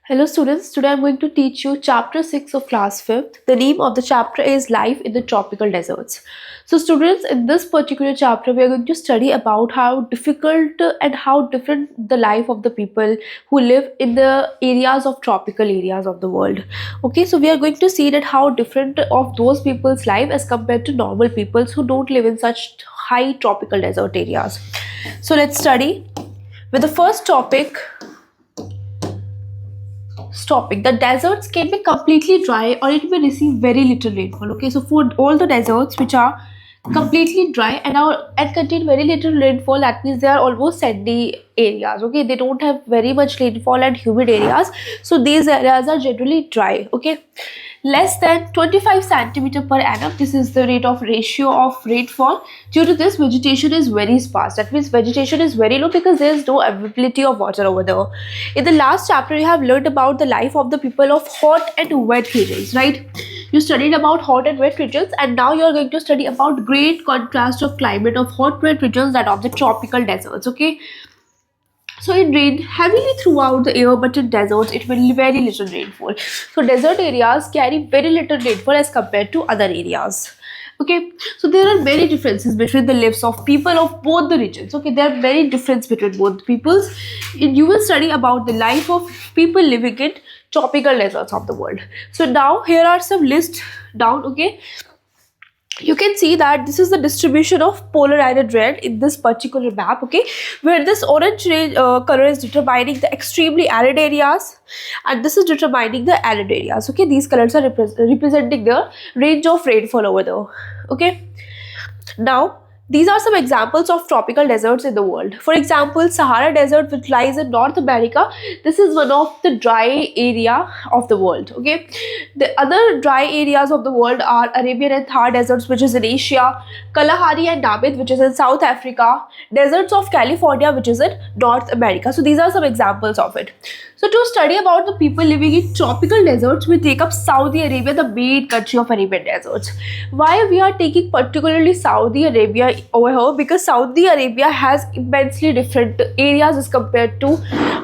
Hello students, today I'm going to teach you chapter 6 of class 5th. The name of the chapter is Life in the Tropical Deserts. So students, in this particular chapter we are going to study about how difficult and how different the life of the people who live in the areas of tropical areas of the world. Okay, so we are going to see that how different of those people's life as compared to normal peoples who don't live in such high tropical desert areas. So let's study with the first topic. The deserts can be completely dry or it may receive very little rainfall. Okay, so for all the deserts which are completely dry and contain very little rainfall, that means they are almost sandy areas. Okay, they don't have very much rainfall and humid areas, so these areas are generally dry. Okay, less than 25 centimeter per annum, this is the rate of ratio of rainfall. Due to this, vegetation is very sparse. That means vegetation is very low because there is no availability of water over there. In the last chapter you have learned about the life of the people of hot and wet regions, right? You studied about hot and wet regions, and now you are going to study about great contrast of climate of hot wet regions, that of the tropical deserts. Okay, so it rained heavily throughout the year, but in deserts it will very little rainfall. So desert areas carry very little rainfall as compared to other areas. Okay, so there are many differences between the lives of people of both the regions. Okay, there are many differences between both peoples. You will study about the life of people living in tropical deserts of the world. So now here are some lists down. Okay, you can see that this is the distribution of polar iron red in this particular map. Okay, where this orange color is determining the extremely arid areas, and this is determining the arid areas. Okay, these colors are representing the range of rainfall over there. Okay, now these are some examples of tropical deserts in the world. For example, Sahara Desert, which lies in North America, this is one of the dry area of the world. Okay, the other dry areas of the world are Arabian and Thar deserts, which is in Asia, Kalahari and Namib, which is in South Africa, deserts of California, which is in North America. So these are some examples of it. So to study about the people living in tropical deserts, we take up Saudi Arabia, the main country of Arabian deserts. Why we are taking particularly Saudi Arabia over here? Because Saudi Arabia has immensely different areas as compared to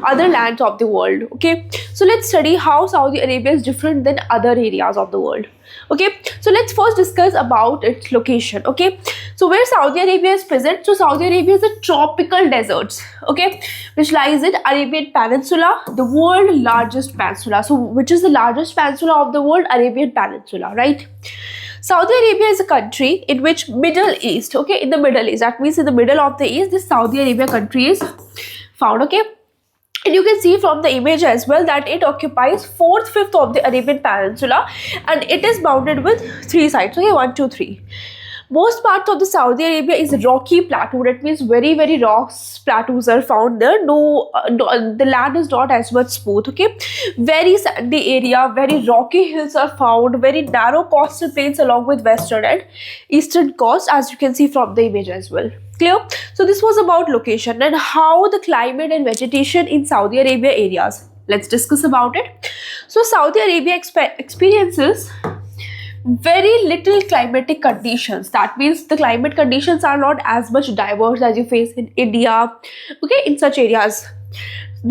other lands of the world. Okay, so let's study how Saudi Arabia is different than other areas of the world. Okay, so let's first discuss about its location. Okay, so where Saudi Arabia is present? So Saudi Arabia is a tropical deserts, okay, which lies in Arabian Peninsula, the world largest peninsula. So which is the largest peninsula of the world? Arabian Peninsula, right? Saudi Arabia is a country in which Middle East, okay, in the Middle East, that means in the middle of the East, this Saudi Arabia country is found. Okay, and you can see from the image as well that it occupies 4/5 of the Arabian Peninsula, and it is bounded with three sides. Okay, 1, 2, 3. Most parts of the Saudi Arabia is rocky plateau. That means very rocks plateaus are found there. The land is not as much smooth. Okay, very sandy area, very rocky hills are found. Very narrow coastal plains along with western and eastern coast, as you can see from the image as well. Clear? So this was about location and how the climate and vegetation in Saudi Arabia areas. Let's discuss about it. So Saudi Arabia experiences very little climatic conditions. That means the climate conditions are not as much diverse as you face in India. Okay, in such areas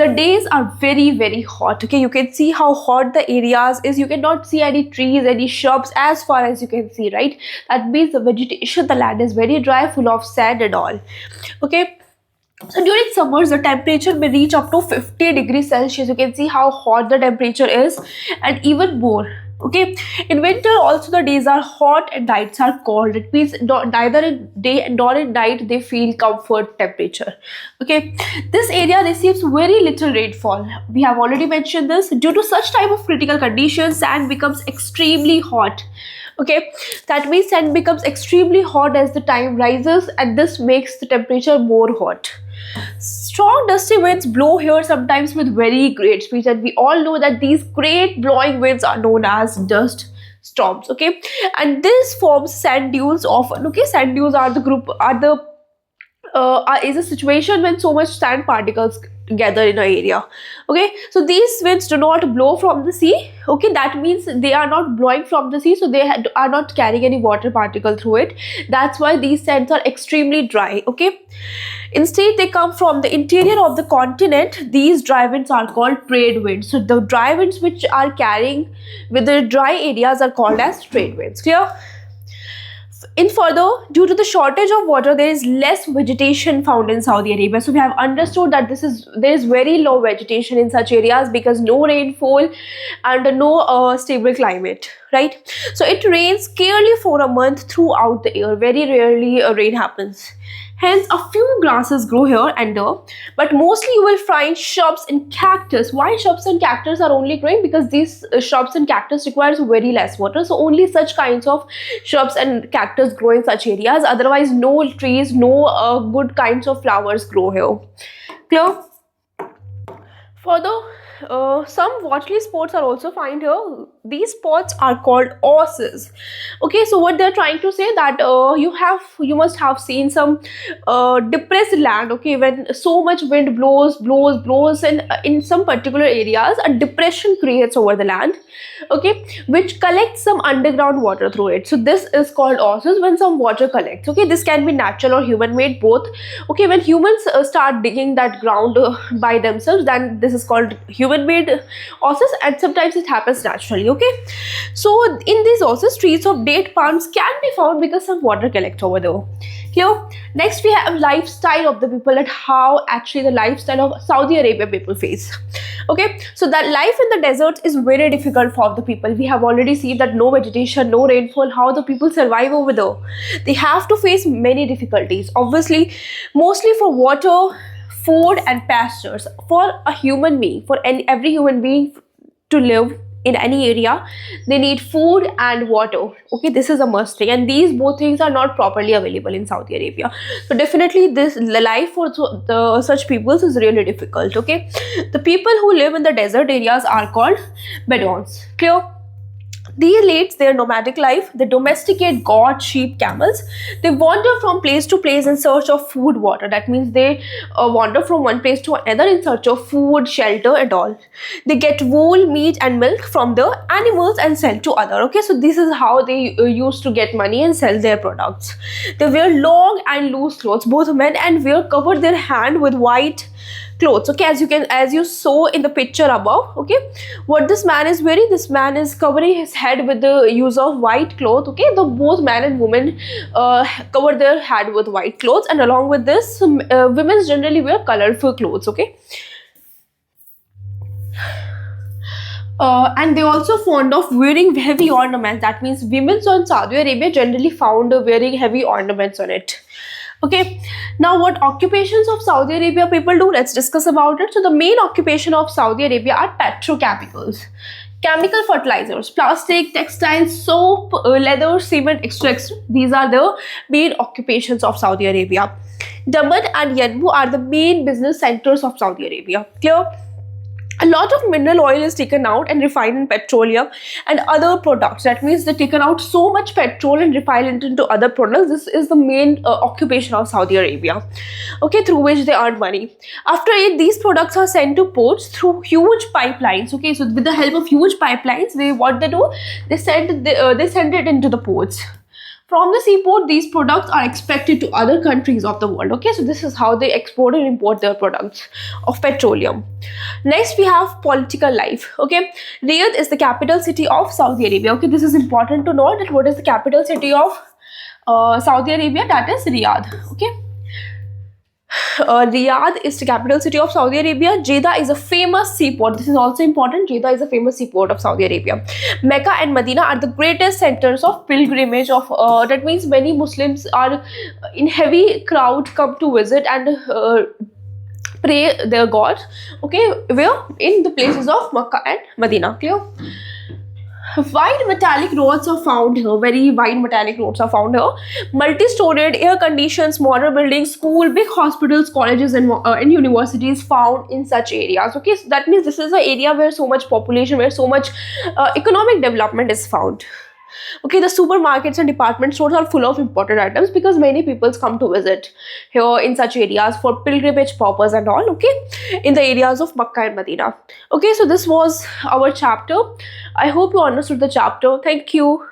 the days are very hot. Okay, you can see how hot the areas is. You cannot see any trees, any shrubs as far as you can see, right? That means the vegetation, the land is very dry, full of sand and all. Okay, so during summers the temperature may reach up to 50 degrees Celsius. You can see how hot the temperature is, and even more. Okay, in winter also the days are hot and nights are cold. It means neither in day nor in night they feel comfort temperature. Okay, this area receives very little rainfall. We have already mentioned this. Due to such type of critical conditions, sand becomes extremely hot. Okay, that means sand becomes extremely hot as the time rises, and this makes the temperature more hot. Strong dusty winds blow here sometimes with very great speed, and we all know that these great blowing winds are known as dust storms. Okay, and this forms sand dunes often. Okay, sand dunes are the is a situation when so much sand particles together in an area. Okay, so these winds do not blow from the sea. Okay, that means they are not blowing from the sea, so they are not carrying any water particle through it. That's why these sands are extremely dry. Okay, instead they come from the interior of the continent. These dry winds are called trade winds. So the dry winds which are carrying with the dry areas are called as trade winds. Clear? In further, due to the shortage of water, there is less vegetation found in Saudi Arabia. So we have understood that there is very low vegetation in such areas because no rainfall and no stable climate, right? So it rains scarcely for a month throughout the year. Very rarely rain happens. Hence, a few grasses grow here and there, but mostly you will find shrubs and cactus. Why shrubs and cactus are only growing? Because these shrubs and cactus requires very less water. So only such kinds of shrubs and cactus grow in such areas. Otherwise, no trees, no good kinds of flowers grow here. Clear? Further, some watery spots are also found here. These spots are called osses. Okay, so what they're trying to say that you must have seen some depressed land. Okay, when so much wind blows, and in some particular areas a depression creates over the land. Okay, which collects some underground water through it. So this is called osses when some water collects. Okay, this can be natural or human made, both. Okay, when humans start digging that ground by themselves, then this is called human made osses, and sometimes it happens naturally. Okay, so in these osses, trees of date palms can be found because some water collects over there. Here, next we have lifestyle of the people, and how actually the lifestyle of Saudi Arabia people face. Okay, so that life in the desert is very difficult for the people. We have already seen that no vegetation, no rainfall, how the people survive over there. They have to face many difficulties, obviously, mostly for water, food and pastures. For a human being, for every human being to live in any area, they need food and water. Okay, this is a must thing, and these both things are not properly available in Saudi Arabia. So definitely the life for such peoples is really difficult. Okay, the people who live in the desert areas are called Bedouins. Clear? These leads their nomadic life. They domesticate goats, sheep, camels. They wander from place to place in search of food, water. That means they wander from one place to another in search of food, shelter and all. They get wool, meat and milk from the animals and sell to other. Okay, so this is how they used to get money and sell their products. They wear long and loose clothes. Both men and women cover their hand with white clothes. Okay, as you saw in the picture above. Okay, what this man is wearing, this man is covering his head with the use of white cloth. Okay, the both man and woman cover their head with white clothes, and along with this women generally wear colorful clothes. Okay, and they also fond of wearing heavy ornaments. That means women in Saudi Arabia generally found wearing heavy ornaments on it. Okay, now what occupations of Saudi Arabia people do? Let's discuss about it. So the main occupation of Saudi Arabia are petrochemicals, chemical fertilizers, plastic, textiles, soap, leather, cement, extracts. These are the main occupations of Saudi Arabia. Daman and Yanbu are the main business centers of Saudi Arabia. Clear? A lot of mineral oil is taken out and refined in petroleum and other products. That means they taken out so much petrol and refine it into other products. This is the main occupation of Saudi Arabia. Okay, through which they earn money. After it, these products are sent to ports through huge pipelines. Okay, so with the help of huge pipelines, they send it into the ports. From the seaport, these products are exported to other countries of the world. Okay, so this is how they export and import their products of petroleum. Next, we have political life. Okay, Riyadh is the capital city of Saudi Arabia. Okay, this is important to know that what is the capital city of Saudi Arabia? That is Riyadh. Okay. Riyadh is the capital city of Saudi Arabia. Jeddah is a famous seaport. This is also important. Jeddah is a famous seaport of Saudi Arabia. Mecca and Medina are the greatest centers of pilgrimage of. That means many Muslims are in heavy crowd come to visit and pray their God. Okay, where in the places of Mecca and Medina. Clear? Wide metallic roads are found here. Very wide metallic roads are found here. Multi-storied, air-conditioned, modern buildings, school, big hospitals, colleges, and universities found in such areas. Okay, so that means this is an area where so much population, where so much economic development is found. Okay, the supermarkets and department stores are full of imported items because many people come to visit here in such areas for pilgrimage purpose and all. Okay, in the areas of Makkah and Medina. Okay, so this was our chapter. I hope you understood the chapter. Thank you.